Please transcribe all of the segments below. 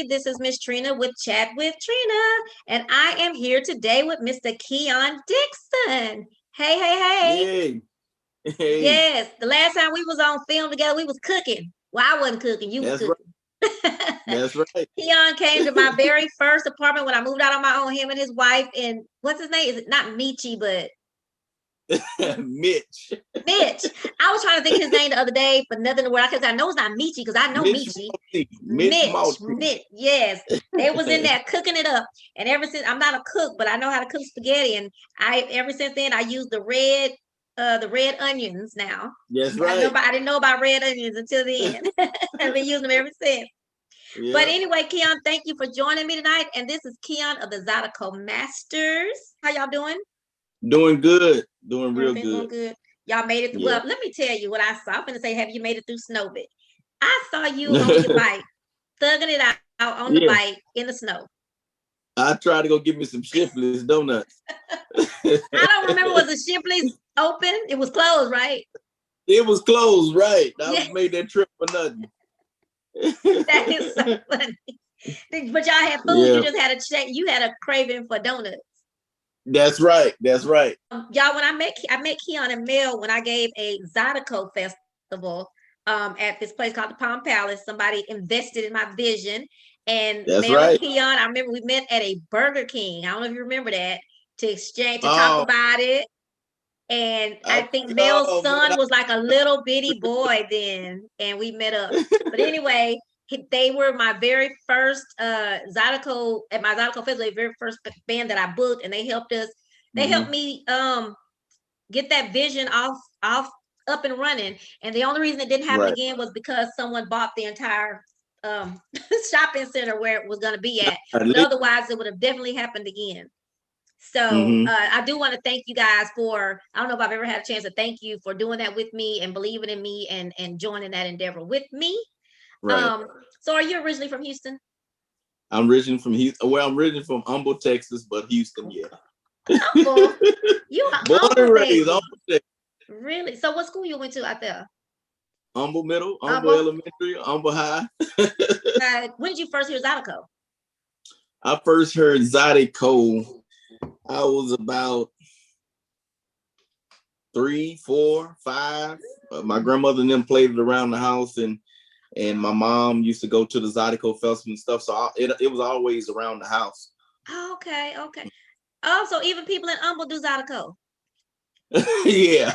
everybody. This is Miss Trina with Chat with Trina, and I am here today with Mr. Keyun Dickson. Hey, hey, hey. Yay. Hey. Yes, the last time we was on film together, we was cooking. Well, I wasn't cooking, you was That's right. cooking. That's right. Keyun came to my very first apartment when I moved out on my own, him and his wife, and what's his name? Is it not Michi, but Mitch. Mitch. I was trying to think of his name the other day, but nothing to word. I know it's not Michi because I know Mitch Michi. Malty. Mitch Malty. Mitch, yes. They was in there cooking it up. And ever since I'm not a cook, but I know how to cook spaghetti. And ever since then I use the red onions now. That's right. I didn't know about red onions until then. I've been using them ever since. Yeah. But anyway, Keyun, thank you for joining me tonight. And this is Keyun of the Zydeco Masters. How y'all doing? Doing good. Doing real Everything good. going good. Y'all made it through. Yeah. Well, let me tell you what I saw. I'm gonna say, have you made it through Snowbit? I saw you on your bike, thugging it out on the bike in the snow. I tried to go get me some Shipley's donuts. I don't remember, was the Shipley's open? It was closed, right? It was closed, right? I made that trip for nothing. That is so funny. But y'all had food. Yeah. You just had you had a craving for donuts. That's right. That's right. Y'all, when I met Keyun and Mel when I gave a Zydeco festival at this place called the Palm Palace. Somebody invested in my vision. And that's Mel right. and Keyun, I remember we met at a Burger King. I don't know if you remember that, to talk about it. And I think Mel's son was like a little bitty boy then, and we met up. But anyway, they were my very first Zydeco at my Zydeco festival, the very first band that I booked, and they helped us. They helped me get that vision off up and running. And the only reason it didn't happen again was because someone bought the entire shopping center where it was going to be at. But otherwise, it would have definitely happened again. So I do want to thank you guys for, I don't know if I've ever had a chance to thank you for doing that with me and believing in me and joining that endeavor with me. Right. So are you originally from Houston? I'm originally from Houston. Well, I'm originally from Humble, Texas, but Houston, yeah. Humble? You are born and raised, Humble, Texas. Really? So what school you went to out there? Humble Middle, Humble Elementary, Humble High. When did you first hear Zydeco? I first heard Zydeco, I was about 3, 4, 5. My grandmother and them played it around the house, and my mom used to go to the Zydeco festival and stuff. So it was always around the house. Oh, okay. Oh, so even people in Humble do Zydeco. Yeah.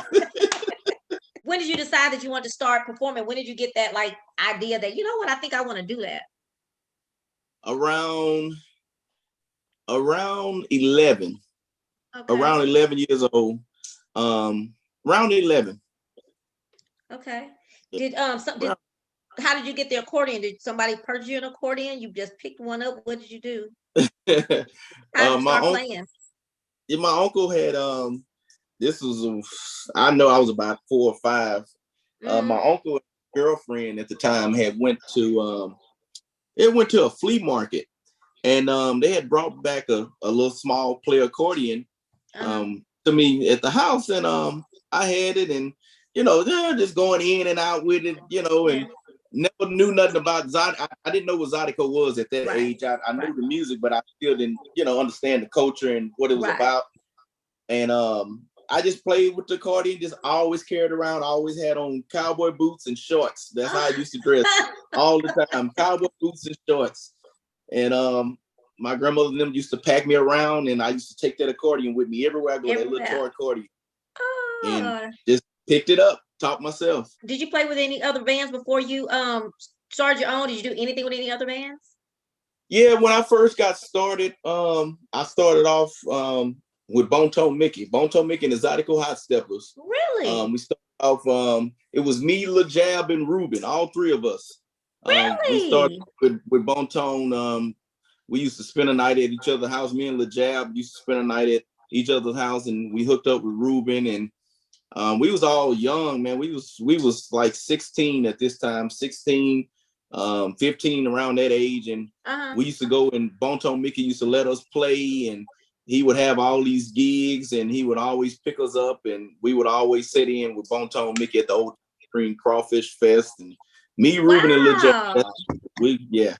When did you decide that you wanted to start performing? When did you get that idea that, you know what, I think I want to do that? Around 11. Okay. Around 11 years old. Around 11. Okay. How did you get the accordion? Did somebody purchase you an accordion? You just picked one up? What did you do? How did you start playing? Yeah, my uncle had this was I know I was about 4 or 5. My uncle and girlfriend at the time had went to a flea market, and they had brought back a little small play accordion to me at the house, and I had it, and just going in and out with it, and never knew nothing about Zydeco. I didn't know what Zydeco was at that age. I knew the music, but I still didn't understand the culture and what it was about. And I just played with the accordion, just always carried around, always had on cowboy boots and shorts. That's how I used to dress all the time, cowboy boots and shorts. And my grandmother and them used to pack me around, and I used to take that accordion with me everywhere I go, that little toy accordion. And just picked it up, taught myself. Did you play with any other bands before you started your own? Did you do anything with any other bands? Yeah, when I first got started, I started off with Bone Tone Mickey and the Zydeco Hot Steppers. Really? We started off, it was me, Lil Jab, and Ruben, all 3 of us. Really? We started with Bone Tone. We used to spend a night at each other's house. Me and Lil Jab used to spend a night at each other's house, and we hooked up with Ruben, and we was all young, man. We was like 16 at this time, 16, 15, around that age, and we used to go, and Bone Tone Mickey used to let us play, and he would have all these gigs, and he would always pick us up, and we would always sit in with Bone Tone Mickey at the Old Green Crawfish Fest, and me, Ruben, and Lil Jab.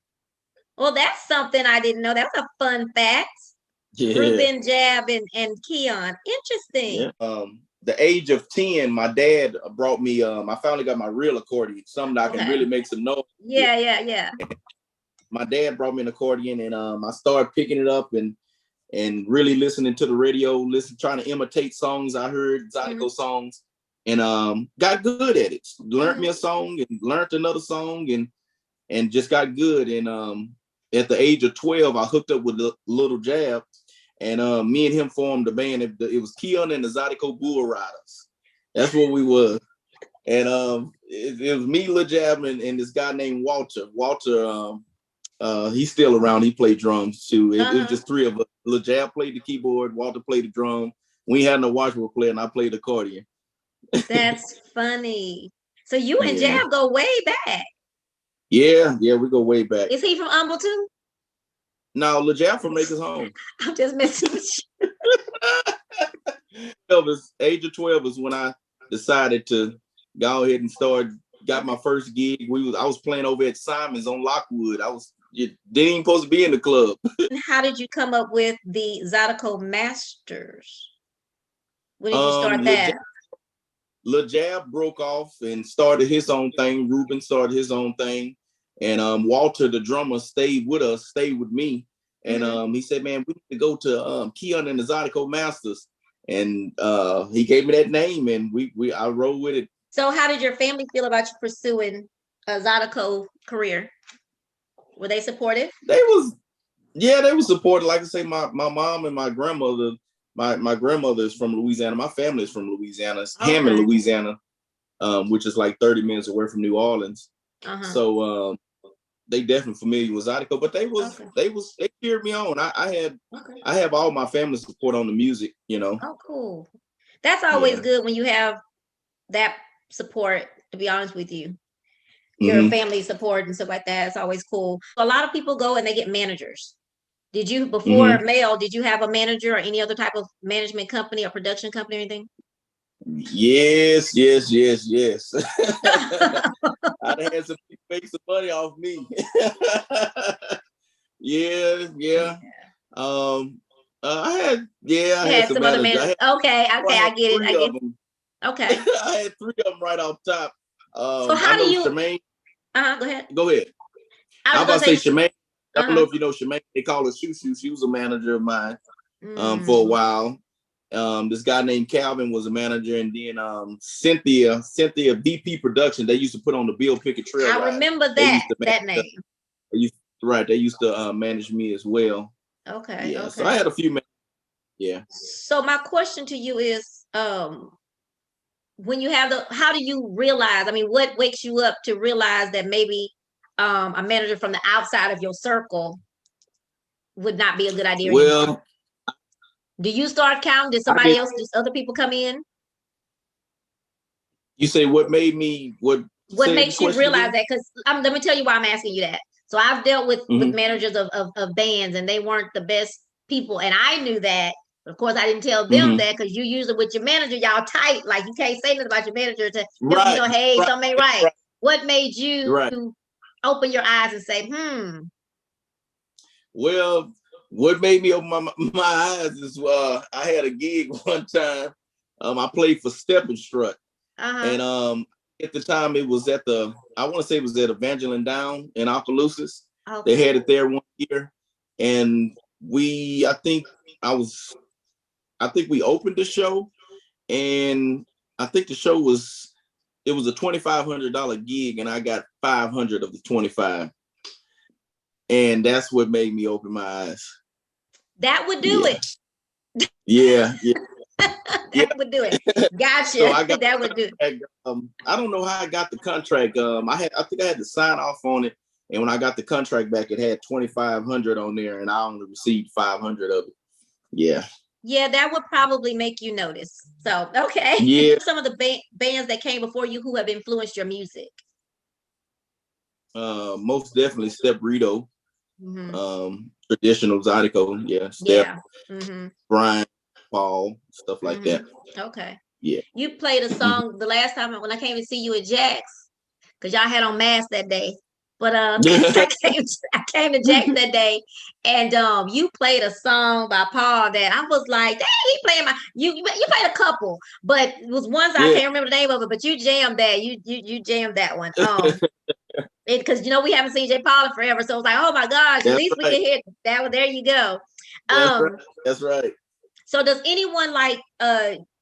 Well, that's something I didn't know. That's a fun fact. Yeah. Ruben, Jab, and Keyun. Interesting. Yeah. The age of 10, my dad brought me, I finally got my real accordion, something that I can really make some noise. Yeah. My dad brought me an accordion, and I started picking it up and really listening to the radio, trying to imitate songs I heard, Zydeco songs, and got good at it. Learned me a song and learned another song and just got good. And at the age of 12, I hooked up with Little Jab, and me and him formed a band. It was Keyun and the Zydeco Bull Riders. That's what we were. And it was me, Lil Jab, and this guy named Walter. Walter, he's still around. He played drums too. It was just three of us. Lil Jab played the keyboard, Walter played the drum. We had no washboard player, and I played accordion. That's funny. So you and Jab go way back. Yeah, we go way back. Is he from Humble too? No, Lil Jab from Maker's Home. I'm just messing with you. Age of 12 is when I decided to go ahead and got my first gig. I was playing over at Simon's on Lockwood. Didn't even supposed to be in the club. How did you come up with the Zydeco Masters? When did you start that? Lil Jab broke off and started his own thing. Ruben started his own thing. And Walter, the drummer, stayed with me. And he said, man, we need to go to Keyun and the Zydeco Masters. And he gave me that name, and I rode with it. So how did your family feel about you pursuing a Zydeco career? Were they supportive? They were supportive. Like I say, my mom and my grandmother, my grandmother is from Louisiana. My family is from Louisiana. It's Hammond, Louisiana, which is like 30 minutes away from New Orleans. So they definitely familiar with Zydeco, but they cheered me on. I have all my family support on the music, you know. Oh, cool. That's always good when you have that support, to be honest with you. Your family support and stuff like that. It's always cool. A lot of people go and they get managers. Did you, before Mel, did you have a manager or any other type of management company or production company or anything? Yes. I had some people make some money off me. Yeah. I had some other managers. Okay, I get it. Okay. I had 3 of them right off top. So how do you? Shemaine. Go ahead. I was about to say Shemaine. I don't know if you know Shemaine. They call her Shoo Shoo. She was a manager of mine for a while. This guy named Calvin was a manager, and then Cynthia BP Production. They used to put on the Bill Pickett Trail. I remember that name. They used to manage me as well. Okay. Yeah. Okay. So I had a few managers. Yeah. So my question to you is, when you have how do you realize? I mean, what wakes you up to realize that maybe a manager from the outside of your circle would not be a good idea? Well, do you start counting? Did somebody else? Did other people come in? You say what made me what makes you realize that? Because let me tell you why I'm asking you that. So I've dealt with managers of bands, and they weren't the best people, and I knew that. Of course, I didn't tell them that, because you usually with your manager, y'all tight. Like, you can't say nothing about your manager to hey, something ain't right. What made you open your eyes and say, Well, what made me open my eyes is I had a gig one time. I played for Step and Strut. And at the time it was I want to say it was at Evangeline Down in Opelousas. They had it there one year. And I think we opened the show, and I think the show was a $2,500 gig, and I got 500 of the 25. And that's what made me open my eyes. That would do it. Yeah. That would do it. Gotcha. So that would do it. I don't know how I got the contract. I think I had to sign off on it, and when I got the contract back, it had 2,500 on there, and I only received 500 of it. Yeah. Yeah, that would probably make you notice. So, okay. Yeah. Some of the bands that came before you who have influenced your music. Most definitely Step Rito. Traditional Zydeco. Yeah. Step. Brian, Paul, stuff like that. Okay. Yeah. You played a song the last time when I came to see you at Jack's, because y'all had on masks that day. But I came to Jackson that day, and you played a song by Paul that I was like, dang, he playing you played a couple, but it was ones I can't remember the name of it, but you jammed that. You jammed that one. Because we haven't seen J. Paul forever, so it was like, oh my gosh, at least we can hear that one. There you go. That's right. So does anyone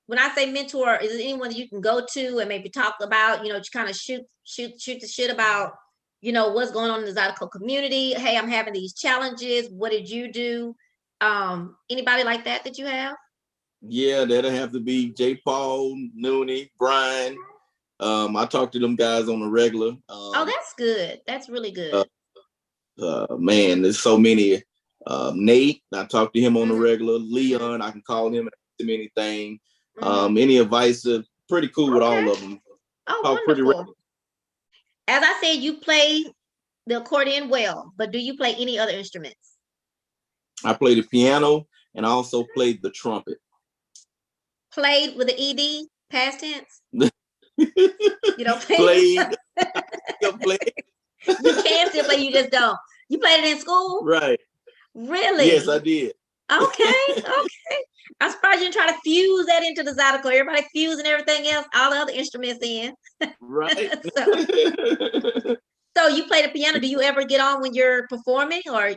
when I say mentor, is it anyone that you can go to and maybe talk about, to kind of shoot the shit about, what's going on in the Zydeco community? Hey, I'm having these challenges. What did you do? Anybody like that you have? Yeah, that'll have to be J. Paul, Nooney, Brian. I talk to them guys on the regular. Oh, that's good. That's really good. Man, there's so many. Nate, I talk to him on the regular. Leon, I can call him and ask him anything. Any advice? Pretty cool with all of them. Oh, wonderful. As I said, you play the accordion well, but do you play any other instruments? I play the piano and I also played the trumpet. Played with the ED, past tense? You don't play? Played. You can still play, you just don't. You played it in school? Right. Really? Yes, I did. Okay. I'm surprised you didn't try to fuse that into the Zydeco. Everybody fusing everything else, all the other instruments in. Right. So you play the piano. Do you ever get on when you're performing, or?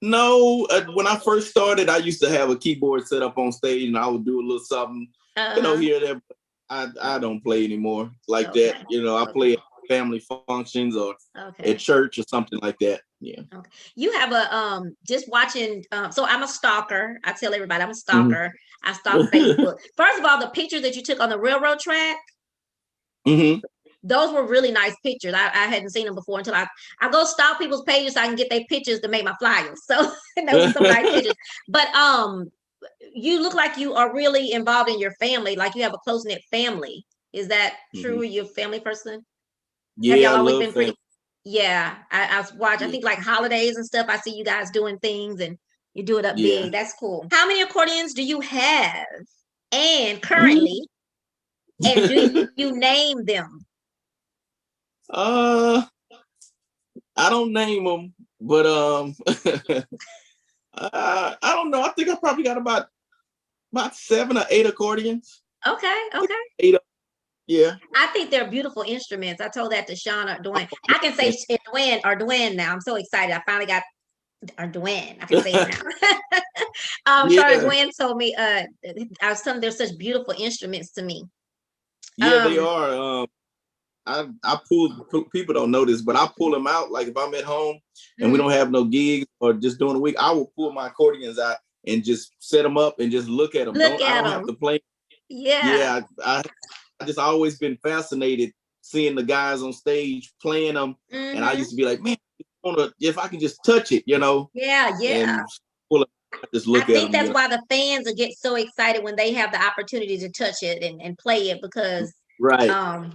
No. When I first started, I used to have a keyboard set up on stage, and I would do a little something, here and there. I don't play anymore like that. I play at family functions or at church or something like that. Yeah. Okay. You have a just watching. So I'm a stalker. I tell everybody I'm a stalker. I stalk Facebook. First of all, the pictures that you took on the railroad track. Those were really nice pictures. I hadn't seen them before until I go stalk people's pages so I can get their pictures to make my flyers. So those were some nice pictures. But you look like you are really involved in your family, like you have a close-knit family. Is that true? Are you a family person? Yeah, have y'all always been pretty? Yeah, I watch. I think like holidays and stuff. I see you guys doing things and you do it up big. That's cool. How many accordions do you have, and currently, and do you name them? I don't name them, but I don't know. I think I probably got about 7 or 8 accordions. Okay. 8. Yeah. I think they're beautiful instruments. I told that to Sean or Dwayne. I can say Dwayne now. I'm so excited. I finally got Dwayne. I can say it now. Sorry, Dwayne told me I was telling them they're such beautiful instruments to me. Yeah, they are. I pull, people don't know this, but I pull them out. Like if I'm at home and we don't have no gigs or just during the week, I will pull my accordions out and just set them up and just look at them. I don't have to play. Yeah. I just always been fascinated seeing the guys on stage playing them. And I used to be like, man, if I can just touch it, Yeah. And pull it, just look at them. I think that's why the fans will get so excited when they have the opportunity to touch it and play it because,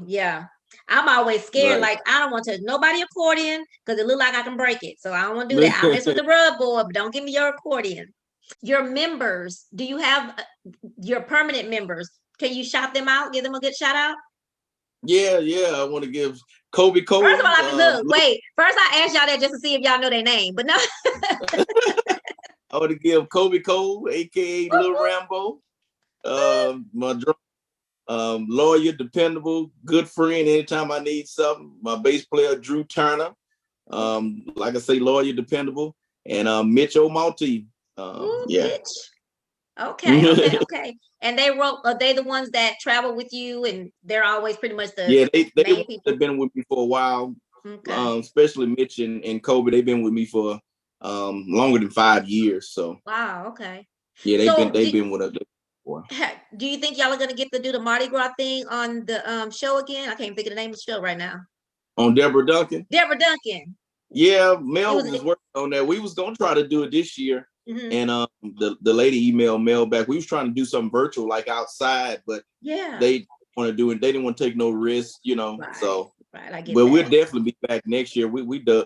yeah. I'm always scared. Like I don't want to touch nobody accordion because it look like I can break it. So I don't want to do that. I'll mess with the rub board, but don't give me your accordion. Your members, do you have your permanent members? Can you shout them out? Give them a good shout out? Yeah. I want to give Kobe Cole. First of all, wait. First I asked y'all that just to see if y'all know their name, but no. I want to give Kobe Cole, aka Lil Rambo, my drum. Loyal, dependable, good friend anytime I need something. My bass player, Drew Turner. Like I say, loyal, dependable. And Mitch O'Malty. Mitch. Okay. And are they the ones that travel with you and they're always pretty much the main people? They've been with me for a while. Especially Mitch and Kobe. They've been with me for longer than 5 years. So wow, okay. Yeah, they've been with us. Do you think y'all are gonna get to do the Mardi Gras thing on the show again? I can't think of the name of the show right now. On Deborah Duncan? Deborah Duncan. Yeah, Mel was working on that. We was gonna try to do it this year. And the lady emailed Mel back. We was trying to do something virtual, like outside, but they want to do it. They didn't want to take no risk, Right. So I get that. We'll definitely be back next year. We do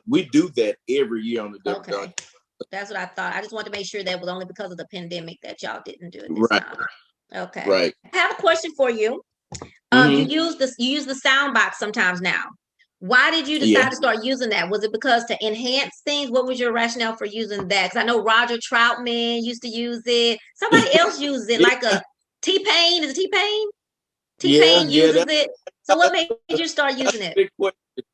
that every year on the Deborah Duncan. That's what I thought. I just wanted to make sure that was only because of the pandemic that y'all didn't do it this time. Okay. Right. I have a question for you. You use the sound box sometimes now. Why did you decide to start using that? Was it because to enhance things? What was your rationale for using that? Because I know Roger Troutman used to use it. Somebody else uses it, like a T-Pain. Is it T-Pain? T-Pain uses it. So what made you start using it?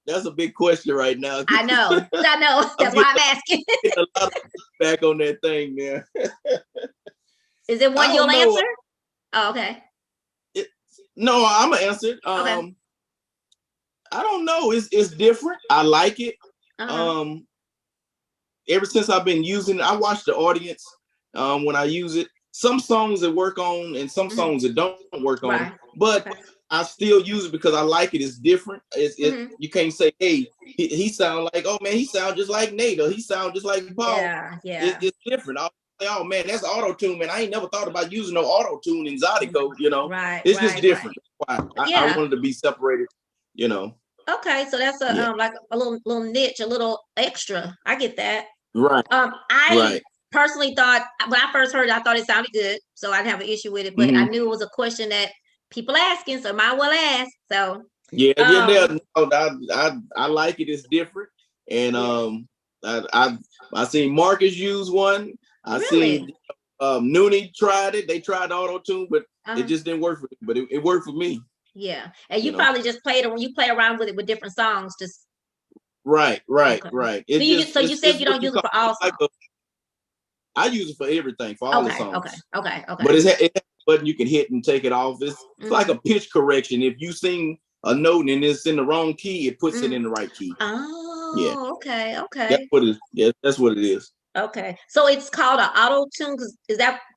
That's a big question right now. I know. That's why I'm asking. A lot of back on that thing there. Is it one you'll answer? Oh, okay. No, I'm gonna answer it. Okay. I don't know. It's different. I like it. Ever since I've been using it, I watch the audience when I use it. Some songs that work on and some songs that don't work on. But I still use it because I like it. It's different. You can't say, hey, he sound like, oh man, he sound just like Nate, or he sound just like Paul. It's different. I'll say, oh man, that's auto-tune, man. I ain't never thought about using no auto-tune in Zydeco, you know. It's just different. I wanted to be separated, you know. Okay, so that's like a little niche, a little extra. I get that. Right. I personally thought, when I first heard it, I thought it sounded good, so I didn't have an issue with it. But I knew it was a question that people asking, so might well ask. So I like it. It's different, and I seen Marcus use one. I seen Noonie tried it. They tried auto tune, but it just didn't work for me. But it worked for me. Yeah, and you probably just played it when you play around with it with different songs, just. Right. So you said you don't use it for all songs. I use it for everything, for all the songs. Okay. But it has a button you can hit and take it off. It's like a pitch correction. If you sing a note and it's in the wrong key, it puts it in the right key. Oh, okay. That's what it is. Okay, so it's called an auto tune.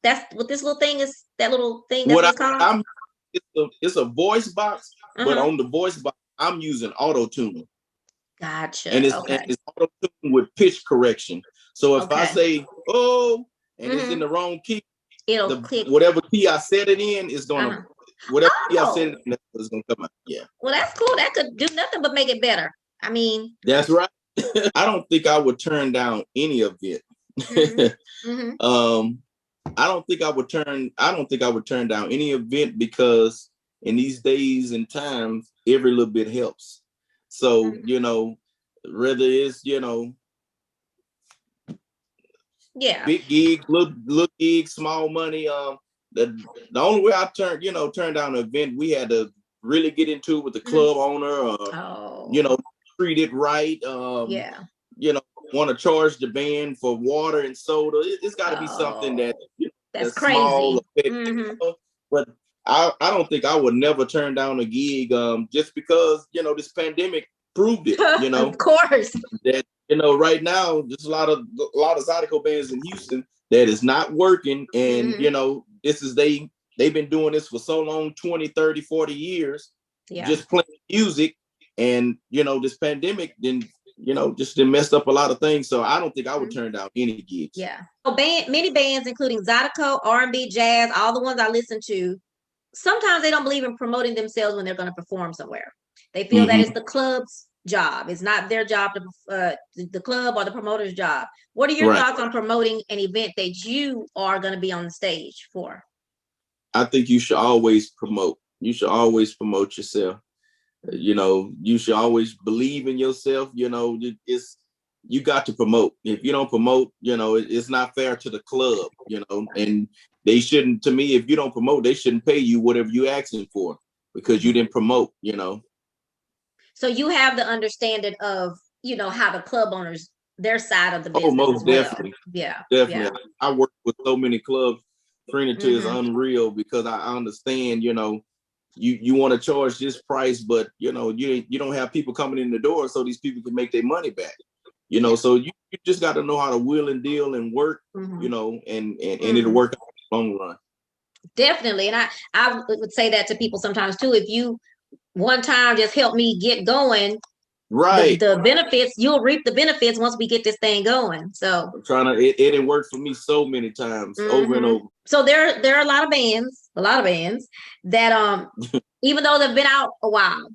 That's what this little thing is? That little thing that's what it's called? It's a voice box, but on the voice box, I'm using auto tune. Gotcha. And it's auto tune with pitch correction. So if I say and it's in the wrong key, it'll click. Whatever key I set it in is gonna whatever key I set it in is gonna come out. Yeah. Well, that's cool. That could do nothing but make it better. I mean, that's right. I don't think I would turn down any of it. I don't think I would turn down any event, because in these days and times, every little bit helps. So, you know, whether it's, you know, big gig, little gig, small money. The only way I turned down an event, we had to really get into it with the club owner, or you know, treat it right. You know, want to charge the band for water and soda. It's got to be something that that's crazy. Small, but I don't think I would never turn down a gig, just because, you know, this pandemic proved it. You know, of course, that, you know, right now there's a lot of Zydeco bands in Houston that is not working, and you know, this is they've been doing this for so long, 20, 30, 40 years, just playing music, and you know, this pandemic then, you know, just messed up a lot of things. So I don't think I would turn down any gigs. Yeah. So many bands, including Zydeco, R&B, jazz, all the ones I listen to, sometimes they don't believe in promoting themselves when they're going to perform somewhere. They feel that it's the club's job. It's not their job to the club or the promoter's job. What are your thoughts on promoting an event that you are going to be on the stage for? I think you should always promote. You should always promote yourself. You know, you should always believe in yourself. You know, you got to promote. If you don't promote, you know, it's not fair to the club, you know, and they shouldn't, to me, if you don't promote, they shouldn't pay you whatever you asking for, because you didn't promote, you know. So you have the understanding of, you know, how the club owners, their side of the business. Oh, most definitely. Yeah. Definitely. Yeah. I work with so many clubs. Trina is unreal, because I understand, you know, you want to charge this price, but you know, you don't have people coming in the door, so these people can make their money back. You know, so you just got to know how to wheel and deal and work, you know, and it'll work out in the long run. Definitely. And I would say that to people sometimes too. If you one time just help me get going, the benefits, you'll reap the benefits once we get this thing going. So I'm trying to, it didn't work for me so many times, over and over. So there are a lot of bands that even though they've been out a while,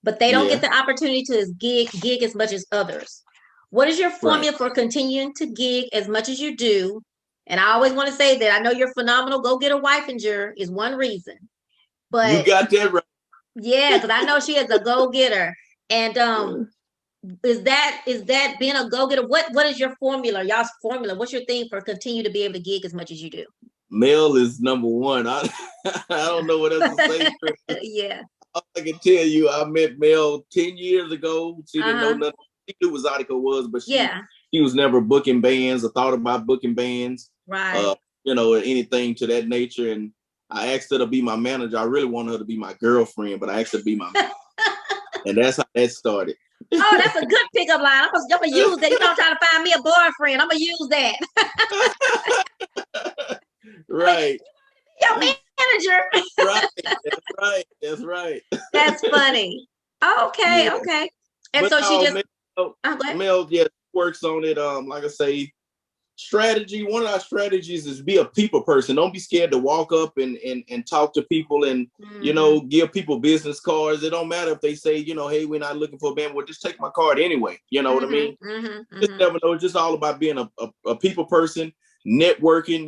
but they don't get the opportunity to gig as much as others. What is your formula for continuing to gig as much as you do? And I always want to say that I know you're phenomenal. Go get a wife-inger is one reason, but you got that right. Yeah, because I know she is a go-getter. And is that being a go-getter? What is your formula? Y'all's formula? What's your thing for continue to be able to gig as much as you do? Mel is number one. I don't know what else to say. Yeah. All I can tell you, I met Mel 10 years ago. She didn't know nothing. She knew what Zydeco was, but she was never booking bands or thought about booking bands. Right. Or anything to that nature. And I asked her to be my manager. I really wanted her to be my girlfriend, but I asked her to be my manager. And that's how that started. Oh, that's a good pickup line. I'm gonna use that. You don't try to find me a boyfriend. I'm gonna use that. Right. Your manager. That's right. That's funny. Okay. And so she just Mel works on it. Like I say, strategy. One of our strategies is be a people person. Don't be scared to walk up and talk to people and give people business cards. It don't matter if they say, hey, we're not looking for a band. Well, just take my card anyway. You know what I mean? Just never know. It's just all about being a people person, networking,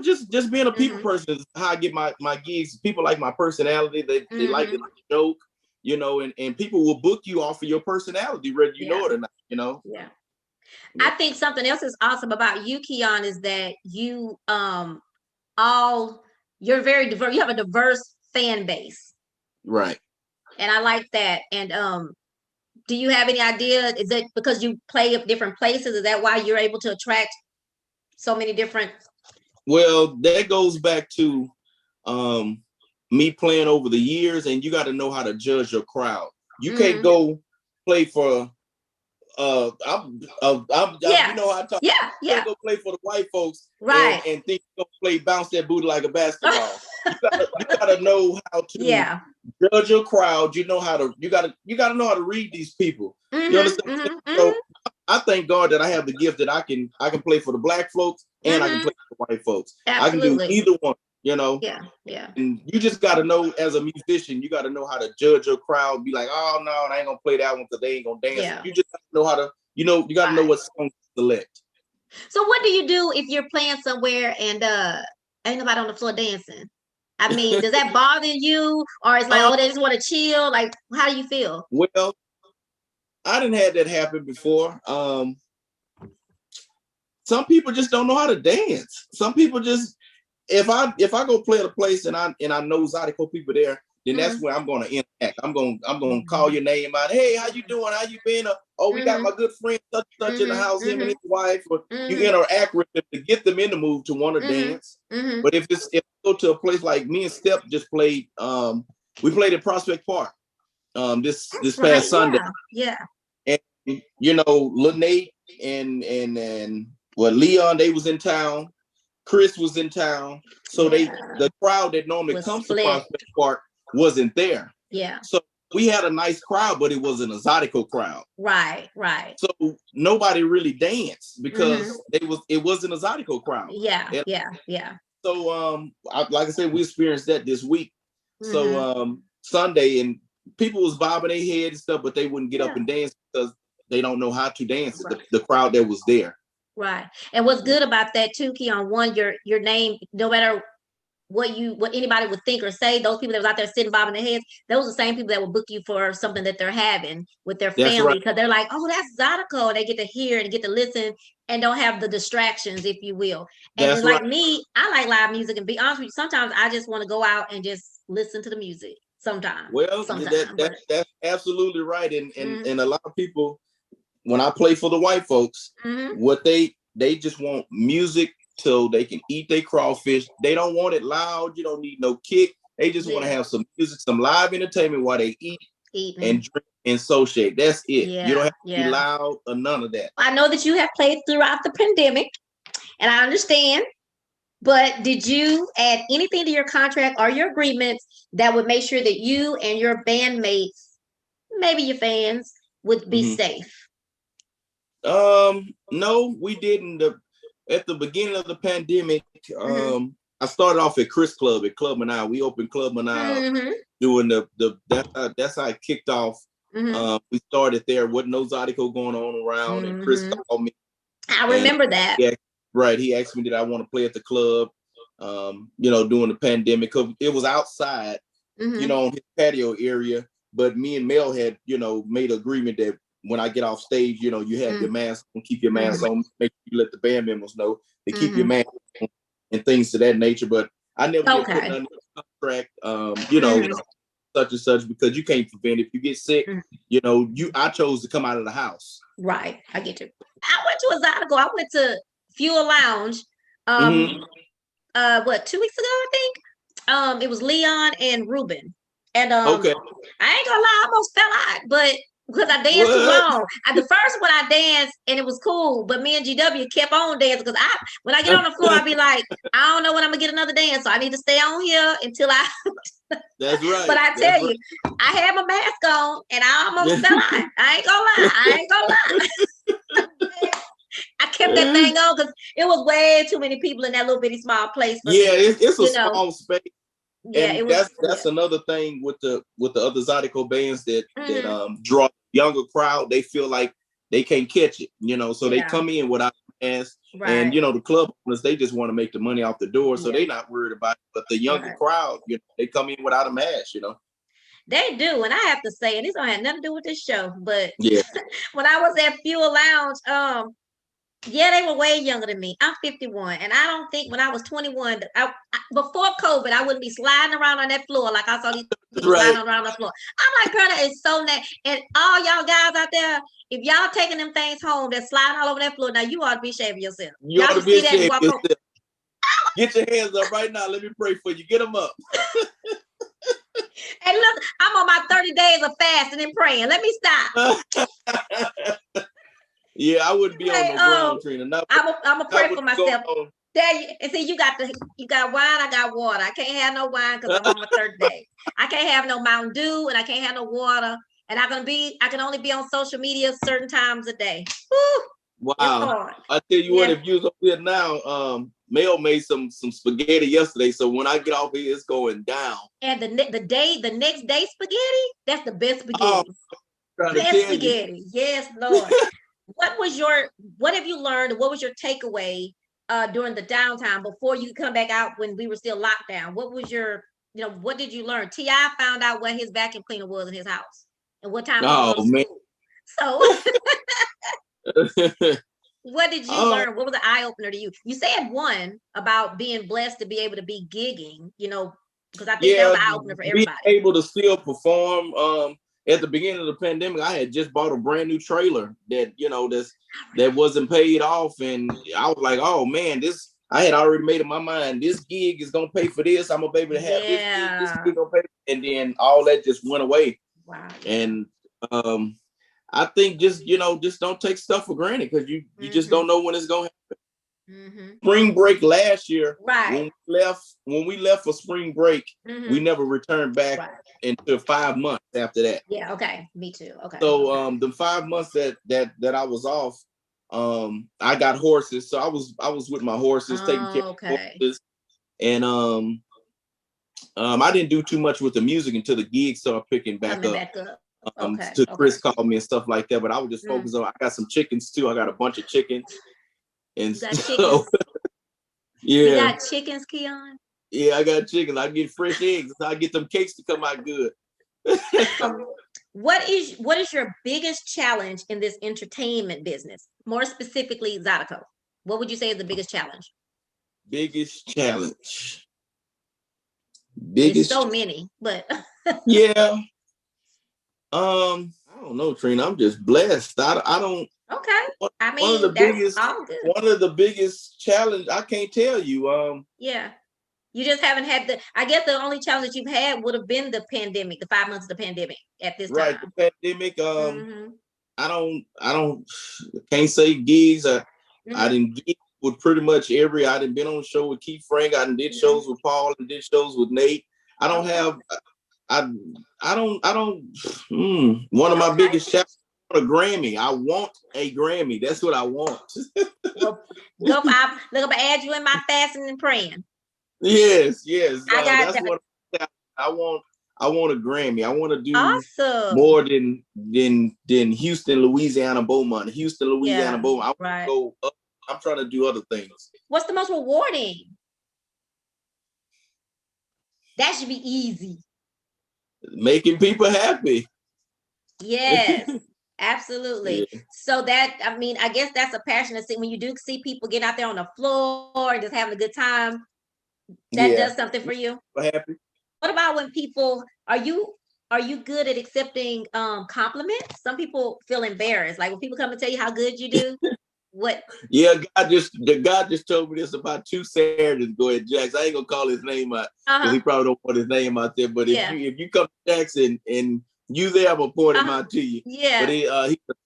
just being a people person is how I get my gigs. People like my personality. They like to joke, and people will book you off of your personality, whether you know it or not, Yeah. I think something else is awesome about you, Keyun, is that you you're very diverse. You have a diverse fan base. Right. And I like that. And do you have any idea? Is it because you play at different places? Is that why you're able to attract so many different? Well, that goes back to me playing over the years, and you got to know how to judge your crowd. You can't go play for you know how I talk. You go play for the white folks, right? And think you're gonna play bounce that booty like a basketball. you gotta know how to judge your crowd. You gotta know how to read these people. You understand? So I thank God that I have the gift that I can play for the black folks and I can play for the white folks. Absolutely. I can do either one. Yeah. And you just got to know, as a musician, you got to know how to judge your crowd. Be like, oh no, I ain't gonna play that one because they ain't gonna dance. Yeah. You just got to know how to, you got to know what song to select. So what do you do if you're playing somewhere and ain't nobody on the floor dancing? I mean, does that bother you, or it's like, they just want to chill? Like, how do you feel? Well, I didn't have that happen before. Some people just don't know how to dance. Some people just. If I go play at a place and I know Zydeco people there, then that's where I'm going to interact. I'm going to call your name out. Hey, how you doing? How you been? We got my good friend such in the house, him and his wife. Or you interact with them to get them in the mood to want to dance. But if I go to a place like me and Step just played, we played at Prospect Park this past Sunday. Yeah. And Lil Nate and Leon, they was in town. Chris was in town, so the crowd that normally comes to Prospect Park wasn't there. Yeah. So we had a nice crowd, but it wasn't a Zydeco crowd. Right. So nobody really danced because it wasn't a Zydeco crowd. Yeah. So like I said, we experienced that this week. So Sunday, and people was bobbing their head and stuff, but they wouldn't get up and dance because they don't know how to dance. Right. The crowd that was there. Right. And what's good about that too, Keyun, one, your name, no matter what anybody would think or say, those people that was out there sitting bobbing their heads, those are the same people that will book you for something that they're having with their family, because they're like, oh, that's Zydeco, and they get to hear and get to listen and don't have the distractions, if you will. And just like me, I like live music, and be honest with you, sometimes I just want to go out and just listen to the music. Sometimes. Well, that's absolutely right. And a lot of people, when I play for the white folks, what they just want music so they can eat their crawfish. They don't want it loud. You don't need no kick. They just want to have some music, some live entertainment while they eat and drink and associate. That's it. You don't have to be loud or none of that. I know that you have played throughout the pandemic, and I understand, but did you add anything to your contract or your agreements that would make sure that you and your bandmates, maybe your fans, would be safe? No, we didn't. At the beginning of the pandemic, I started off at Chris Club at Club Manile. We opened Club Manile doing that's how it kicked off. We started there. Wasn't no Zydeco going on around, and Chris called me. I remember that. He asked me, did I want to play at the club? During the pandemic, because it was outside, on his patio area. but me and Mel had, made an agreement that when I get off stage, you have your mask on, keep your mask on, make sure you let the band members know to keep your mask on and things of that nature. But I never get put under contract, such and such, because you can't prevent it. If you get sick, I chose to come out of the house. Right. I get you. I went to a Zydeco. I went to Fuel Lounge. 2 weeks ago, I think. It was Leon and Ruben. And I ain't gonna lie, I almost fell out, but because I danced too long. The first one I danced and it was cool, but me and GW kept on dancing because when I get on the floor, I be like, I don't know when I'm gonna get another dance, so I need to stay on here until I. That's right. But I tell you, I had my mask on and I almost fell out. I ain't gonna lie. I kept that thing on because it was way too many people in that little bitty small place. It's a small space. Yeah, and that's another thing with the other Zydeco bands that draw younger crowd. They feel like they can't catch it, so they come in without mask. And the club owners, they just want to make the money off the door, so they're not worried about it. But the younger crowd, they come in without a mask, They do, and I have to say, and this don't have nothing to do with this show, but when I was at Fuel Lounge, they were way younger than me. I'm 51, and I don't think when I was 21, before COVID, I wouldn't be sliding around on that floor like I saw these people sliding around the floor. I'm like, girl, that is so nice. And all y'all guys out there, if y'all taking them things home, they're sliding all over that floor. Now you ought to be ashamed of yourself. You ought to be ashamed of yourself. Get your hands up right now. Let me pray for you. Get them up. And look, I'm on my 30 days of fasting and praying. Let me stop. Yeah, I wouldn't be on the ground, Trina. I'm gonna pray for myself. And see, you got wine, I got water. I can't have no wine because I'm on my third day. I can't have no Mountain Dew, and I can't have no water. And I can only be on social media certain times a day. Woo! Wow! I tell you what, if you was up here now, Mel made some spaghetti yesterday. So when I get off here, it's going down. And the next day spaghetti, that's the best spaghetti. Best spaghetti, yes, Lord. What have you learned? What was your takeaway during the downtime before you come back out when we were still locked down? What was your, what did you learn? T.I. found out what his vacuum cleaner was in his house and what time he was going to school. So what did you learn? What was the eye opener to you? You said one about being blessed to be able to be gigging, because I think that was an eye opener for everybody. Being able to still perform. At the beginning of the pandemic, I had just bought a brand new trailer that, that wasn't paid off. And I was like, oh man, I had already made up my mind. This gig is going to pay for this. I'm going to be able to have this gig. This gig going to pay. And then all that just went away. Wow. And I think just don't take stuff for granted because you just don't know when it's going to happen. Spring break last year, when we left for spring break, we never returned back until 5 months after that. Yeah, okay, me too. Okay. So the 5 months that I was off, I got horses. So I was with my horses, taking care of horses, and I didn't do too much with the music until the gigs started picking back up. Chris called me and stuff like that, but I was just focused on. I got some chickens too. I got a bunch of chickens. And you got chickens? You got chickens, Keyun? Yeah, I got chickens. I get fresh eggs. I get them cakes to come out good. What is your biggest challenge in this entertainment business? More specifically, Zydeco. What would you say is the biggest challenge? Biggest challenge. There's so many, but yeah. I don't know, Trina. I'm just blessed. I don't. Okay. I mean, one of the biggest challenge. I can't tell you. Yeah. You just haven't had I guess the only challenge you've had would have been the pandemic, the 5 months of the pandemic at this time. Right. The pandemic. I can't say gigs. I didn't gig with pretty much I didn't been on a show with Keith Frank. I did shows with Paul and did shows with Nate. I don't have. I don't. One of my biggest challenges. A Grammy. I want a Grammy. That's what I want. Look, I'm add you in my fasting and praying. Yes. That's what I want. I want a Grammy. I want to do more than Houston, Louisiana, Beaumont. Beaumont. I want to go up. I'm trying to do other things. What's the most rewarding? That should be easy. making people happy. Yes, absolutely. Yeah. So that, I mean, I guess that's a passionate thing. When you do see people get out there on the floor and just having a good time, that Yeah. does something for you. Happy. What about when people, are you good at accepting compliments? Some people feel embarrassed. Like when people come and tell you how good you do, what? Yeah, God just told me this about 2 Saturdays ago at Jack's. I ain't gonna call his name out because he probably don't want his name out there. But Yeah. if you come to Jackson and you there, I'm gonna point him out to you. Yeah. But he's a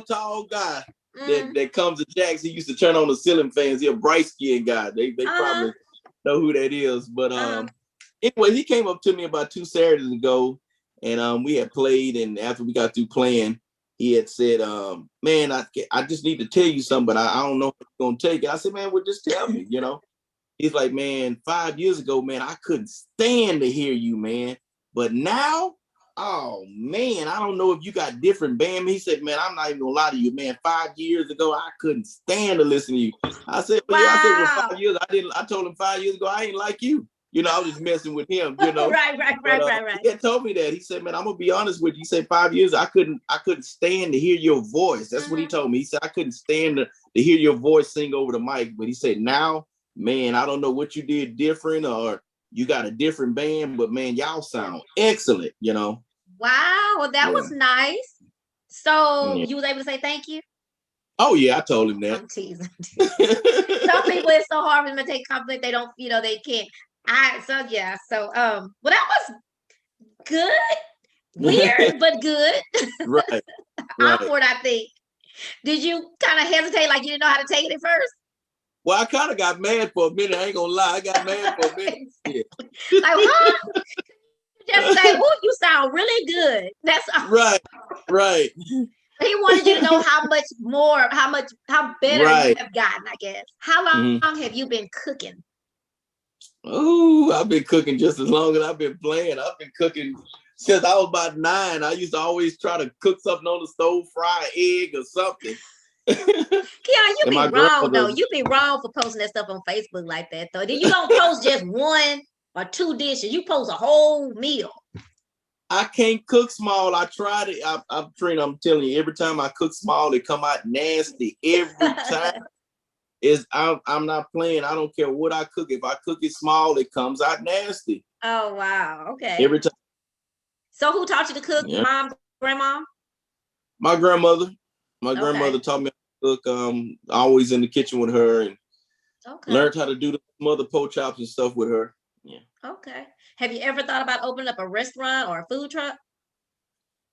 tall guy that comes to Jack's. He used to turn on the ceiling fans. He's a bright skinned guy. They probably know who that is. But anyway, he came up to me about 2 Saturdays ago, and we had played. And after we got through playing, he had said, man, I just need to tell you something, but I don't know if it's going to take it. I said, man, well, just tell me, He's like, man, 5 years ago, man, I couldn't stand to hear you, man. But now, oh, man, I don't know if you got different band. He said, man, I'm not even going to lie to you, man. 5 years ago, I couldn't stand to listen to you. I said, well, yeah, I said, well, 5 years, I told him 5 years ago, I ain't like you. I was just messing with him, Right. He had told me that. He said, man, I'm gonna be honest with you. He said 5 years, I couldn't stand to hear your voice. That's what he told me. He said, I couldn't stand to hear your voice sing over the mic. But he said, now, man, I don't know what you did different or you got a different band, but man, y'all sound excellent, Wow, well, that was nice. So you was able to say thank you? Oh yeah, I told him that. I'm teasing. Some people, it's so hard for them to take compliment. They don't, they can't. So well, that was good, weird, but good. Right. Awkward, I think. Did you kind of hesitate, like you didn't know how to take it at first? Well, I kind of got mad for a minute. I ain't gonna lie, I got mad for a minute. Yeah. Like, huh? Just say, "Woo, you sound really good." That's right. He wanted you to know how better you have gotten, I guess. How long have you been cooking? Oh, I've been cooking just as long as I've been playing. I've been cooking since I was about 9. I used to always try to cook something on the stove, fry an egg or something. Keyun, you be wrong though. You be wrong for posting that stuff on Facebook like that though. Then you don't post just 1 or 2 dishes. You post a whole meal. I can't cook small. I tried it. I'm Trina, I'm telling you, every time I cook small, it come out nasty. Every time. I'm not playing. I don't care what I cook. If I cook it small, it comes out nasty. Oh wow. Okay. Every time. So who taught you to cook? Mom, grandma? My grandmother. My grandmother taught me how to cook. Always in the kitchen with her and learned how to do the mother pork chops and stuff with her. Yeah. Okay. Have you ever thought about opening up a restaurant or a food truck?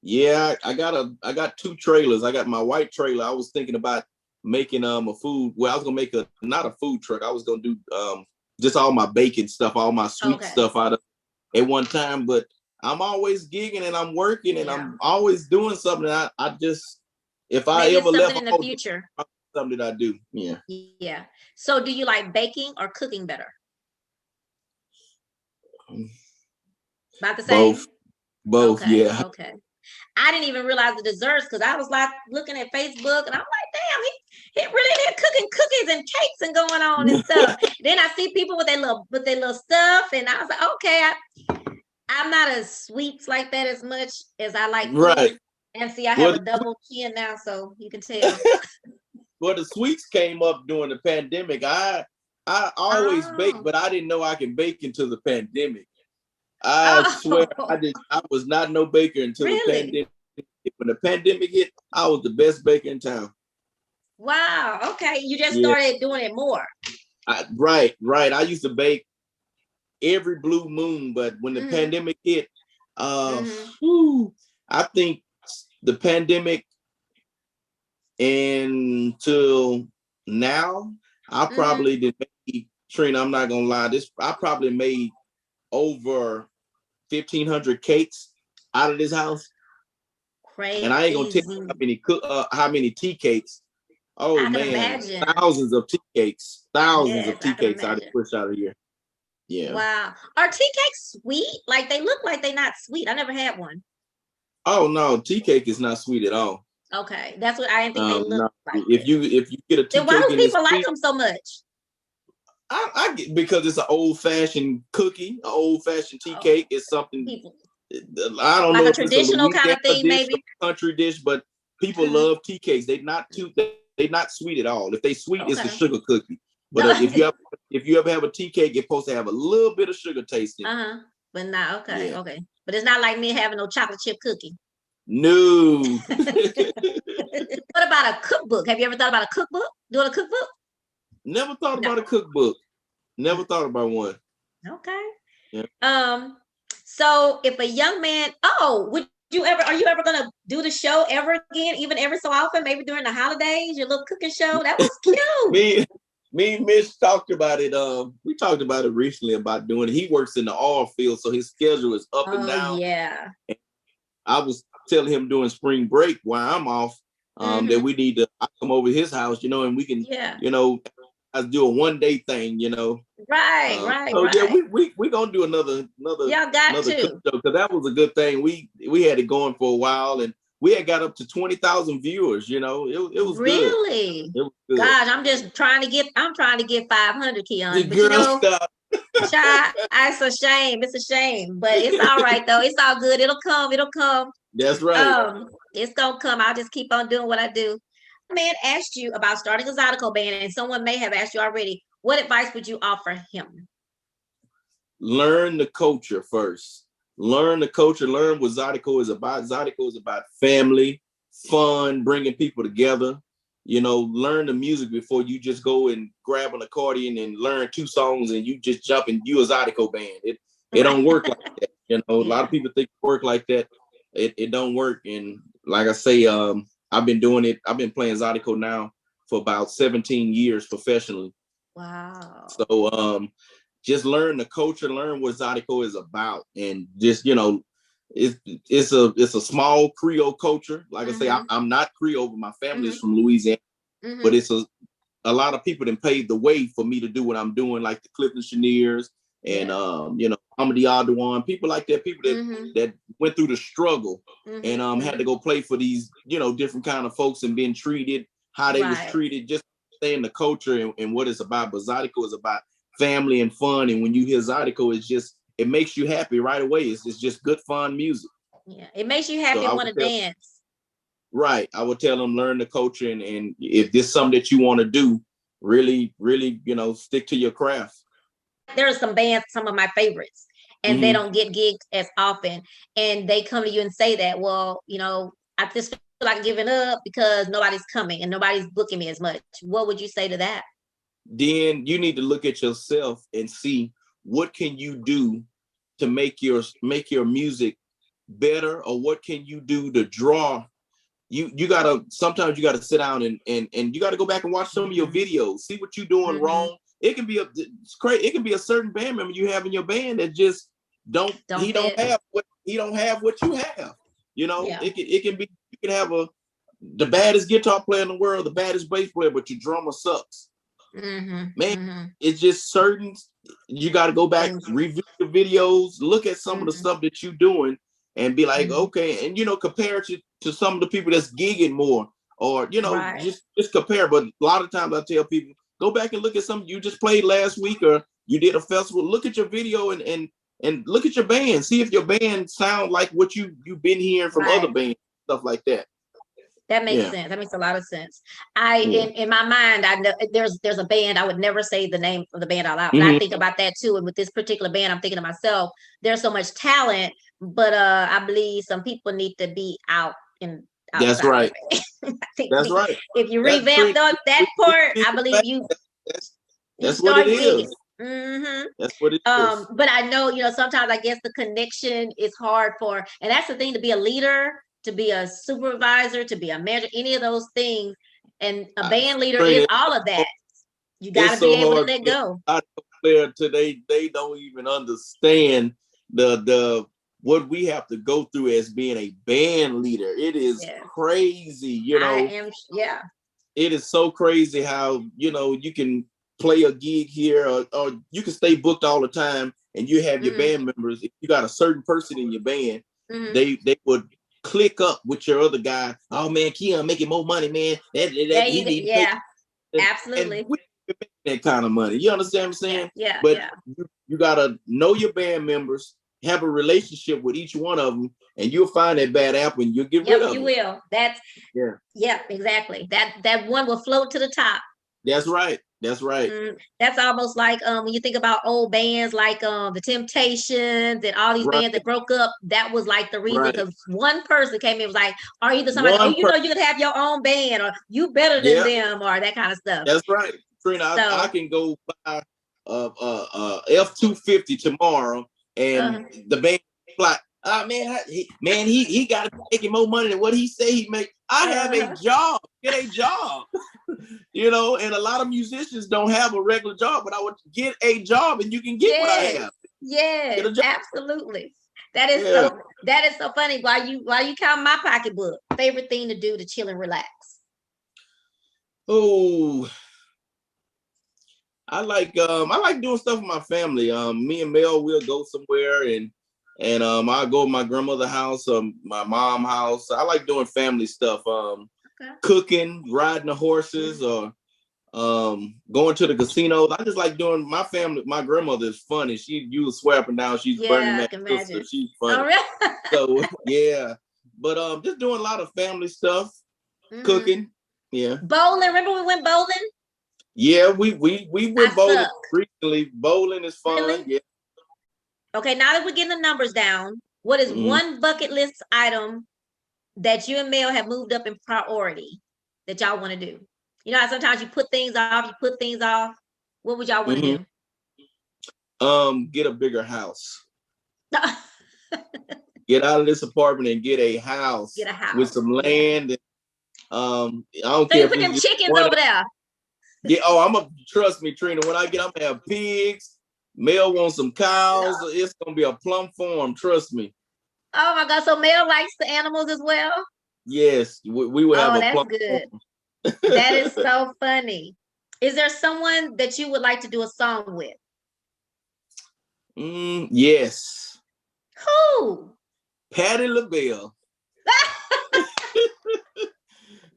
Yeah, I got 2 trailers. I got my white trailer. I was thinking about making a food. Well, I was gonna make not a food truck. I was gonna do just all my baking stuff, all my sweet stuff out of at one time. But I'm always gigging and I'm working and I'm always doing something. I just if Maybe I ever left in the future, something that I do. Yeah. Yeah. So do you like baking or cooking better? About the same? Both, yeah. Okay. I didn't even realize the desserts because I was like looking at Facebook and I'm like, damn, he really there cooking cookies and cakes and going on and stuff. Then I see people with their little stuff and I was like, okay, I'm not a sweets like that as much as I like food. And see, I have a double chin now, so you can tell. Well, the sweets came up during the pandemic. I always bake, but I didn't know I could bake until the pandemic. I swear, I was not no baker until the pandemic. When the pandemic hit, I was the best baker in town. Wow. Okay. You just started doing it more. Right. I used to bake every blue moon, but when the pandemic hit, I think the pandemic until now, I probably did make, Trina, I'm not gonna lie, I probably made over 1,500 cakes out of this house. Crazy. And I ain't gonna tell you how many tea cakes. Oh man, imagine. Thousands of tea cakes. Thousands of tea cakes I pushed out of here. Yeah. Wow. Are tea cakes sweet? Like they look like they're not sweet. I never had one. Oh no, tea cake is not sweet at all. Okay, that's what I didn't think they look like. If you get a tea then why do people like them so much? I get because it's an old-fashioned cookie, an old-fashioned tea cake. It's something I don't like know a if it's a traditional kind of Louisiana thing, dish maybe. or country dish, but people love tea cakes. They not sweet at all. If they sweet, it's a Okay. sugar cookie. But No. if you ever have a tea cake, it's supposed to have a little bit of sugar taste in it. But not okay. Yeah. Okay. But it's not like me having no chocolate chip cookie. No. What about a cookbook? Have you ever thought about a cookbook? Doing a cookbook? Never thought about a cookbook. Never thought about one. Okay. Yeah. So if a young man, are you ever gonna do the show ever again, even every so often, maybe during the holidays, your little cooking show? That was cute. Me and Mitch talked about it. We talked about it recently about doing it. He works in the oil field, so his schedule is up and down. Yeah. I was telling him during spring break while I'm off, that we need to come over to his house, and we can, I do a 1-day thing, Right. So yeah, we gonna do another Y'all got to, show, because that was a good thing. We had it going for a while, and we had got up to 20,000 viewers. It was really good. It was good. Gosh, I'm trying to get 500, Keyun. But girl, stop. Child, it's a shame. It's a shame, but it's all right though. It's all good. It'll come. That's right. It's gonna come. I'll just keep on doing what I do. A man asked you about starting a Zydeco band, and someone may have asked you already. What advice would you offer him? Learn the culture first. Learn the culture. Learn what Zydeco is about. Zydeco is about family, fun, bringing people together. Learn the music before you just go and grab an accordion and learn 2 songs and you just jump and you a Zydeco band. It don't work like that. A lot of people think it work like that. It don't work. And like I say, I've been doing it. I've been playing Zydeco now for about 17 years professionally. Wow. So just learn the culture, learn what Zydeco is about, and just it's a small Creole culture. Like I say, I'm not Creole, but my family is from Louisiana. But it's a lot of people that paved the way for me to do what I'm doing, like the Clifton Cheniers and Amadi Adawan, people like that, people that went through the struggle and had to go play for these different kind of folks and being treated how they was treated, just staying the culture and what it's about. But Zydeco is about family and fun, and when you hear Zydeco, it makes you happy right away. It's just good fun music. Yeah, it makes you happy and want to dance. Right. I would tell them learn the culture, and if this is something that you want to do, really, really, stick to your craft. There are some bands, some of my favorites, and they don't get gigs as often. And they come to you and say that, well, I just feel like giving up because nobody's coming and nobody's booking me as much. What would you say to that? Then you need to look at yourself and see what can you do to make your music better, or what can you do to draw. Sometimes you gotta sit down and you gotta go back and watch some of your videos, see what you're doing wrong. It can be a certain band member you have in your band that just don't have what you have. It can be, you can have the baddest guitar player in the world, the baddest bass player, but your drummer sucks. It's just certain. You got to go back, review the videos, look at some of the stuff that you're doing, and be like, okay, and compare it to some of the people that's gigging more, or just compare. But a lot of times I tell people, go back and look at something you just played last week, or you did a festival. Look at your video and look at your band. See if your band sound like what you've been hearing from other bands, stuff like that. That makes sense. That makes a lot of sense. In my mind, I know there's a band. I would never say the name of the band out loud, but I think about that too. And with this particular band, I'm thinking to myself, there's so much talent, but I believe some people need to be out and outside. That's right. That's right. If you revamp that part, I believe you. That's what it is. That's what it is. But I know, sometimes I guess the connection is hard and that's the thing, to be a leader, to be a supervisor, to be a manager, any of those things. And a band leader is all of that. You got to be able to let go. Today, they don't even understand the what we have to go through as being a band leader. It is crazy, It is so crazy how, you can play a gig here, or you can stay booked all the time, and you have your band members. If you got a certain person in your band, they would click up with your other guy. Oh man, Keyun making more money, man. Absolutely. And that kind of money. You understand what I'm saying? Yeah. But you gotta know your band members, have a relationship with each one of them, and you'll find that bad apple and you'll get rid of it. You will. Yeah, exactly. That one will float to the top. That's right. That's right. That's almost like when you think about old bands like the Temptations and all these bands that broke up. That was like the reason, because one person came in and was like, or either somebody, you know, you can have your own band, or you better than them, or that kind of stuff. That's right, Trina. I can go buy F-250 tomorrow, and the band like, he got to making more money than what he say he make. I have a job. Get a job. You know, and a lot of musicians don't have a regular job, but I would get a job and you can get what I have. Yes, absolutely. That is so funny. While you count my pocketbook, favorite thing to do to chill and relax? Oh, I like doing stuff with my family. Me and Mel will go somewhere, and I'll go to my grandmother's house, my mom's house. I like doing family stuff. Cooking, riding the horses, or going to the casinos. I just like doing my family. My grandmother is funny. You will swear up and down she's burning that sister. She's funny. Oh, really? So yeah, but just doing a lot of family stuff, cooking. Yeah. Bowling. Remember we went bowling? Yeah, we went bowling recently. Bowling is fun. Really? Yeah. Okay, now that we're getting the numbers down, what is one bucket list item that you and Mel have moved up in priority that y'all want to do? You know how sometimes you put things off. What would y'all want to do? Get a bigger house. Get out of this apartment and get a house. Get a house with some land. And, I don't care. You put them chickens over there. Yeah. Oh, trust me, Trina. When I get, I'm gonna have pigs. Mel wants some cows. No. It's gonna be a plum farm. Trust me. Oh my God! So Mel likes the animals as well. Yes, we will have a plum good. Farm. That is so funny. Is there someone that you would like to do a song with? Yes. Who? Patti LaBelle.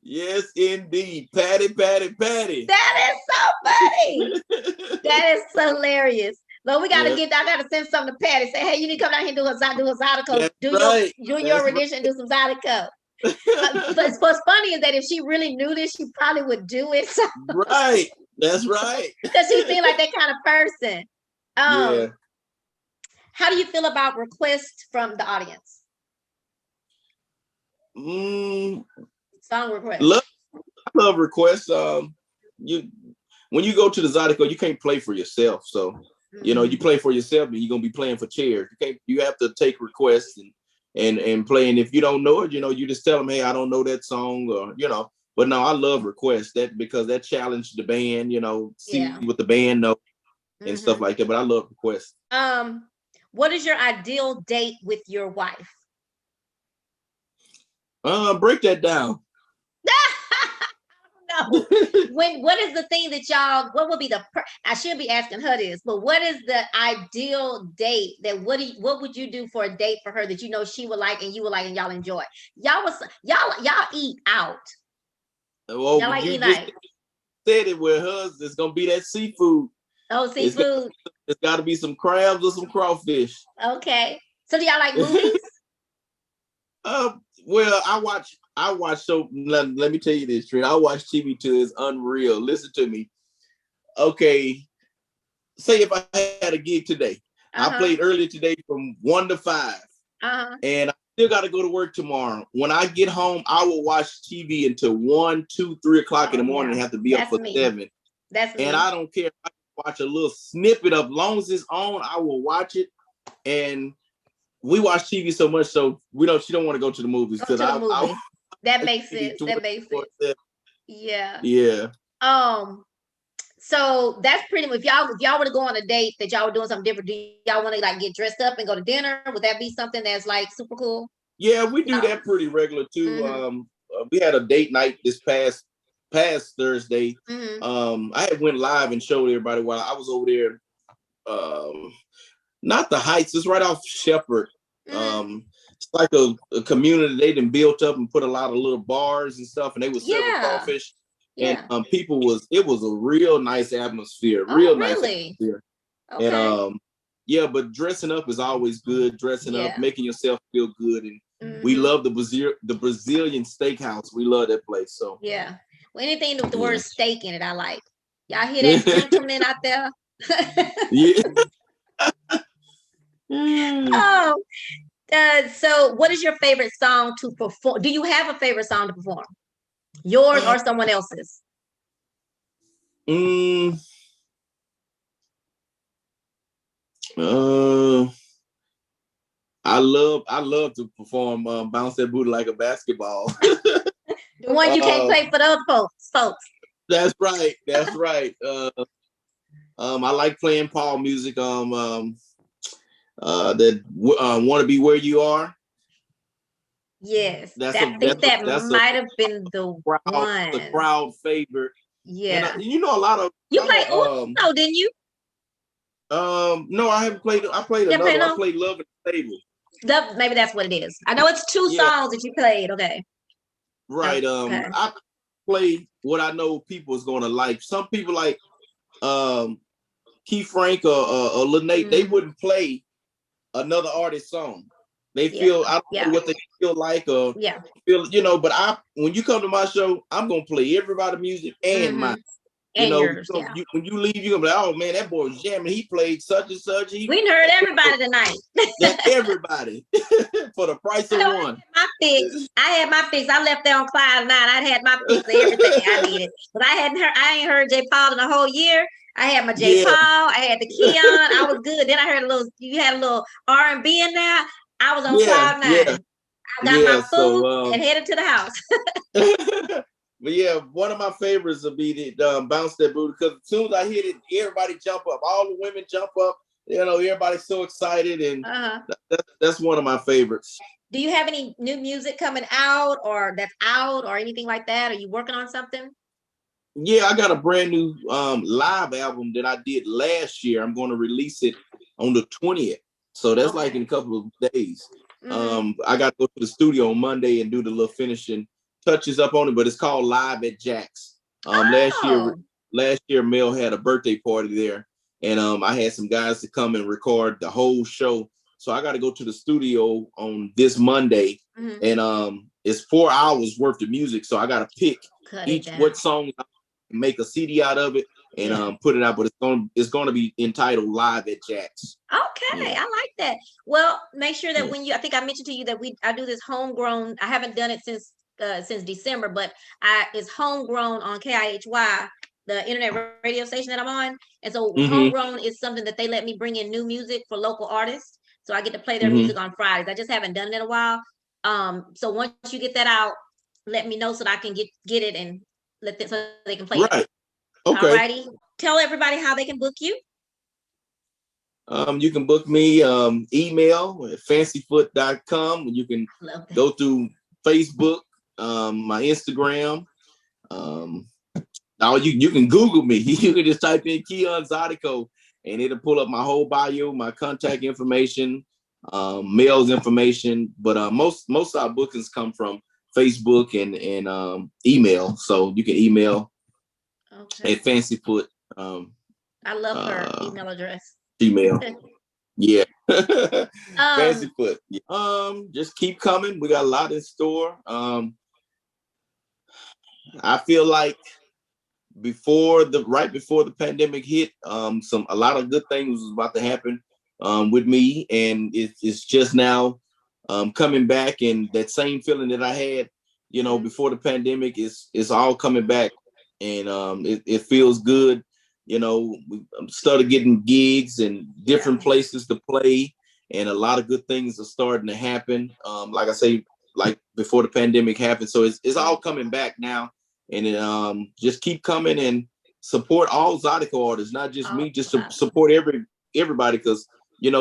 Yes, indeed. Patti. That is so funny. That is so hilarious. But we gotta I gotta send something to Patti. Say, hey, you need to come down here and do a Zydeco. Do your rendition and do some Zydeco. But what's funny is that if she really knew this, she probably would do it. So. Right. That's right. Because she seems like that kind of person. How do you feel about requests from the audience? Song requests. I love requests. When you go to the Zydeco, you can't play for yourself. So, you know, you play for yourself and you're gonna be playing for chairs. You have to take requests and play. And if you don't know it, you know, you just tell them, hey, I don't know that song, or you know. But no, I love requests because that challenged the band, you know, see what the band know and stuff like that. But I love requests. What is your ideal date with your wife? Break that down. No. What is the thing that what would be I shouldn't be asking her this, but what is the ideal date that what would you do for a date for her that you know she would like and you would like and y'all enjoy? Y'all eat out. Well, y'all like eat out. Said it with her, it's gonna be that seafood. Oh, seafood. It's gotta be some crabs or some crawfish. Okay. So do y'all like movies? Well, I watch so let me tell you this, Trina. I watch TV too. It's unreal. Listen to me. Okay. Say if I had a gig today. I played earlier today from 1 to 5. And I still got to go to work tomorrow. When I get home, I will watch TV until 1, 2, 3 o'clock in the morning and have to be up for 7. That's me. And I don't care if I watch a little snippet of, long as it's on, I will watch it. And we watch TV so much, so she don't want to go to the movies. That makes sense. Yeah. Yeah. So that's pretty much, if y'all were to go on a date that y'all were doing something different, do y'all want to like get dressed up and go to dinner? Would that be something that's like super cool? Yeah, we do that pretty regular too. We had a date night this past Thursday. I had went live and showed everybody while I was over there. Not the Heights, it's right off Shepherd. It's like a community they done built up and put a lot of little bars and stuff, and they was serving crawfish. And it was a real nice atmosphere. Nice atmosphere. Okay. And yeah, but dressing up is always good. Dressing up, making yourself feel good, and we love the Brazilian steakhouse. We love that place. So yeah, well, anything with the word steak in it, I like. Y'all hear that, gentleman out there? Yeah. Oh, so what is your favorite song to perform? Do you have a favorite song to perform? Yours or someone else's? I love to perform Bounce That Booty Like a Basketball. The one you can't play for the other folks. That's right. That's right. I like playing Paul music. That Want to Be Where You Are. Yes, that might have been the one. The crowd favorite. Yeah, and, you know, a lot of you played Uno, didn't you? No, I haven't played. I played another. I played Love and Stable. Maybe that's what it is. I know it's two songs that you played. Okay. Right. Okay. I play what I know people is going to like. Some people like Key Frank or Lynette. They wouldn't play another artist's song. They feel I don't know what they feel like or feel, you know. But when you come to my show, I'm gonna play everybody's music and mine. You know, yours, when you leave, you're gonna be like, oh man, that boy was jamming. He played such and such. We heard everybody tonight. Everybody for the price of one. I had my fix. I left there on cloud 9. I had my fix of everything I needed. But I ain't heard J. Paul in a whole year. I had my J. Paul. I had the Keyun. I was good. Then I heard you had a little R&B in there. I was on cloud 9. I got my food and headed to the house. But yeah, one of my favorites will be the Bounce That Booty, because as soon as I hit it, everybody jump up. All the women jump up. You know, everybody's so excited, and that's one of my favorites. Do you have any new music coming out or that's out or anything like that? Are you working on something? Yeah, I got a brand new live album that I did last year. I'm going to release it on the 20th. So that's like in a couple of days. I got to go to the studio on Monday and do the little finishing touches up on it, but it's called Live at Jack's. Last year Mel had a birthday party there, and I had some guys to come and record the whole show. So I got to go to the studio on this Monday, and it's 4 hours worth of music. So I got to pick what song, make a CD out of it, and put it out. But it's going to be entitled Live at Jack's. Okay, I like that. Well, make sure that when I think I mentioned to you that I do this homegrown. I haven't done it since December, but it's homegrown on KIHY, the internet radio station that I'm on. And so homegrown is something that they let me bring in new music for local artists. So I get to play their music on Fridays. I just haven't done it in a while. So once you get that out, let me know so that I can get it and so they can play it. Okay. Alrighty. Tell everybody how they can book you. You can book me email at fancyfoot.com. You can go through Facebook, my Instagram. Now you can Google me. You can just type in Keyun Zydeco and it'll pull up my whole bio, my contact information, Mel's information. But most of our bookings come from Facebook and email. So you can email at Fancyfoot. I love her email address. Gmail. Yeah. Fancyfoot. Just keep coming. We got a lot in store. I feel like right before the pandemic hit, a lot of good things was about to happen with me, and it's just now coming back, and that same feeling that I had, before the pandemic is all coming back, and it feels good. We started getting gigs and different places to play, and a lot of good things are starting to happen. Like I say, like before the pandemic happened, so it's all coming back now. And just keep coming and support all Zydeco artists, not just me, just support everybody. Because,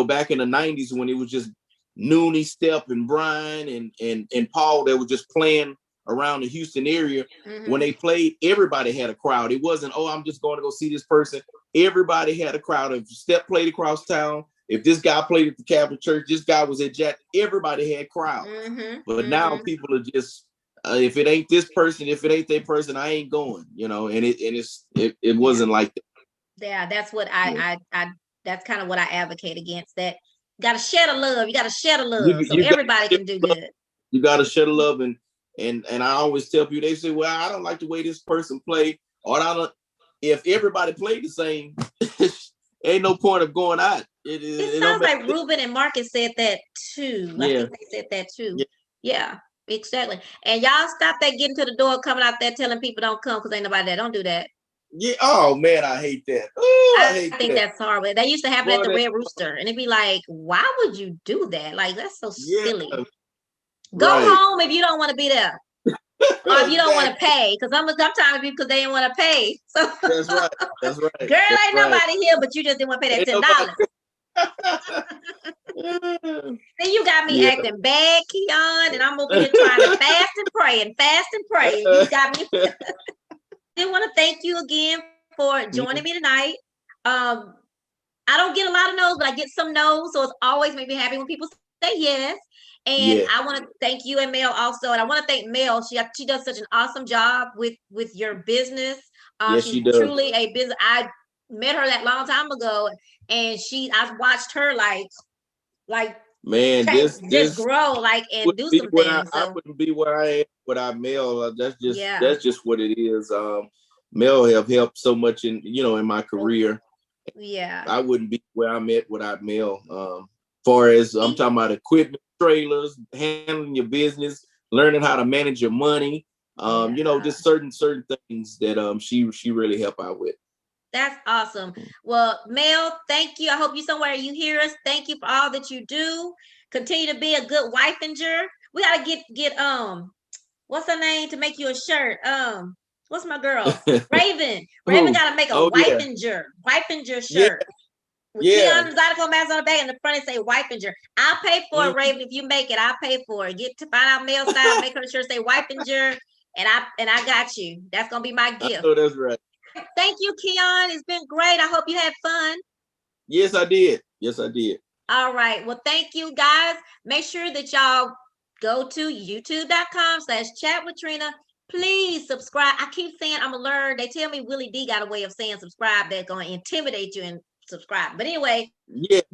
back in the 90s when it was just Noonie, Step, and Brian and Paul that were just playing around the Houston area, when they played, everybody had a crowd. It wasn't, I'm just going to go see this person. Everybody had a crowd. If Step played across town, if this guy played at the Catholic Church, this guy was at Jack, everybody had crowds. But now people are just, if it ain't this person, if it ain't that person, I ain't going, and it wasn't like that. Yeah, that's what I That's kind of what I advocate against. That you got to share the love. You got to share the love so You everybody can do good. You got to share the love, and I always tell people, they say, well, I don't like the way this person play, or I don't. If everybody played the same, ain't no point of going out. It sounds like Ruben and Marcus said that too. Yeah. I think they said that too. Yeah, exactly. And y'all stop that getting to the door, coming out there telling people don't come because ain't nobody there. Don't do that. Yeah. Oh man, I hate that. Ooh, I think that's horrible. That used to happen at the Red Rooster, and it'd be like, why would you do that? Like, that's so silly. Go home if you don't want to be there. Or if you don't want to pay, because sometimes because they didn't want to pay. So that's right. That's right. Girl, ain't nobody here, but you just didn't want to pay that $10. Then you got me acting bad, Keyun, and I'm over here trying to fast and pray. You got me. I want to thank you again for joining me tonight. I don't get a lot of no's, but I get some no's, so it's always made me happy when people say yes. And I want to thank you and Mel also. And I want to thank Mel. She does such an awesome job with your business. Yes, she's she does. Truly a business. I met her that long time ago, and I've watched her like man, just grow and do some things. I wouldn't be where I am without Mel. That's just what it is. Mel have helped so much in my career. Yeah, I wouldn't be where I'm at without Mel. Far as I'm talking about equipment, trailers, handling your business, learning how to manage your money, just certain things that she really help out with. That's awesome. Well, Mel, thank you. I hope you somewhere you hear us. Thank you for all that you do. Continue to be a good wife-inger. We gotta get what's her name to make you a shirt? What's my girl? Raven. Raven gotta make a wife-inger shirt. With Keyun and Zydeco Masters on the back, and the front it say wife-inger. I'll pay for it, Raven. If you make it, I'll pay for it. Get to find out Mel style, make her shirt say wife-inger, and I got you. That's gonna be my gift. Oh, that's right. Thank you, Keyun. It's been great. I hope you had fun. Yes, I did. All right. Well, thank you, guys. Make sure that y'all go to youtube.com/chatwithtrina. Please subscribe. I keep saying I'm gonna learn. They tell me Willie D got a way of saying subscribe that's gonna intimidate you and subscribe. But anyway,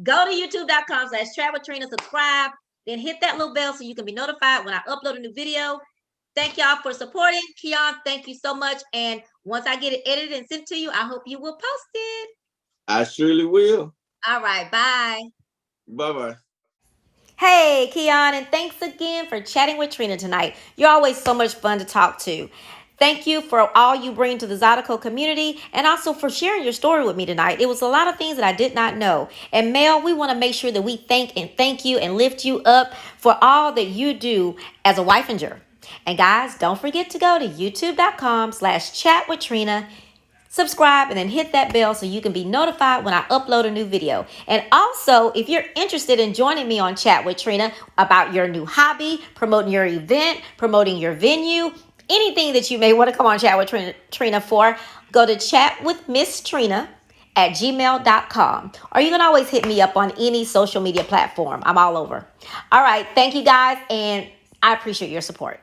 go to youtube.com/chatwithtrina, subscribe, then hit that little bell so you can be notified when I upload a new video. Thank y'all for supporting. Keyun, thank you so much. And once I get it edited and sent to you, I hope you will post it. I surely will. All right. Bye. Bye-bye. Hey, Keyun, and thanks again for chatting with Trina tonight. You're always so much fun to talk to. Thank you for all you bring to the Zydeco community, and also for sharing your story with me tonight. It was a lot of things that I did not know. And Mel, we want to make sure that we thank you and lift you up for all that you do as a wife-inger. And guys, don't forget to go to youtube.com/chatwithtrina. Subscribe and then hit that bell so you can be notified when I upload a new video. And also, if you're interested in joining me on Chat with Trina about your new hobby, promoting your event, promoting your venue, anything that you may want to come on Chat with Trina for, go to chatwithmisstrina@gmail.com. Or you can always hit me up on any social media platform. I'm all over. All right. Thank you guys. And I appreciate your support.